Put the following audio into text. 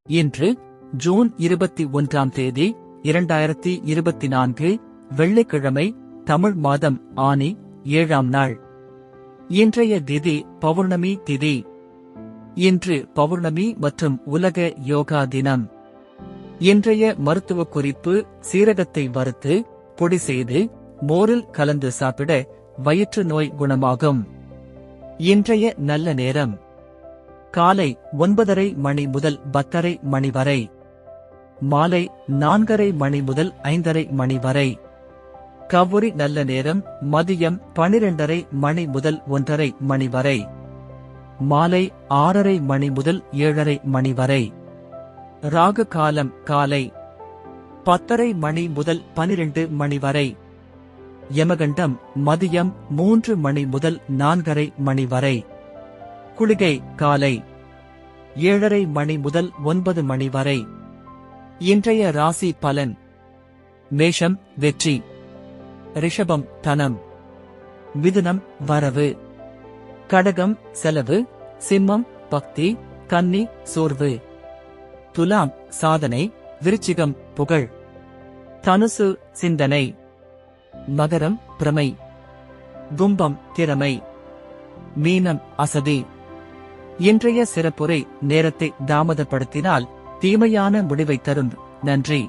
இன்று ஜூன் 21ஆம் தேதி 2024 வெள்ளிக்கிழமை, தமிழ் மாதம் ஆனி 7ஆம் நாள். இன்றைய திதி பௌர்ணமி திதி. இன்று பௌர்ணமி மற்றும் உலக யோகா தினம். இன்றைய மருத்துவ குறிப்பு: சீரகத்தை வறுத்து பொடி செய்து மோரில் கலந்து சாப்பிட வயிற்று நோய் குணமாகும். இன்றைய நல்ல நேரம்: காலை 9:30 மணி முதல் 10:30 மணி வரை, மாலை 4:30 மணி முதல் 5:30 மணி வரை. கவுரி நல்ல நேரம்: மதியம் 12:30 மணி முதல் 1:30 மணி வரை, மாலை 6:30 மணி முதல் 7:30 மணி வரை. ராகு காலம்: காலை 10:30 மணி முதல் 12 மணி வரை. யமகண்டம்: மதியம் 3 மணி முதல் 4:30 மணி வரை. குளிகை: காலை 7:30 மணி முதல் 9 மணி வரை. இன்றைய ராசி பலன்: மேஷம் வெற்றி, ரிஷபம் தனம், மிதுனம் வரவு, கடகம் செலவு, சிம்மம் பக்தி, கன்னி சோர்வு, துலாம் சாதனை, விருச்சிகம் புகழ், தனுசு சிந்தனை, மகரம் பிரமை, கும்பம் திறமை, மீனம் அசதி. இன்றைய சிறப்புரை: நேரத்தை தாமதப்படுத்தினால் தீமையான முடிவை தரும். நன்றி.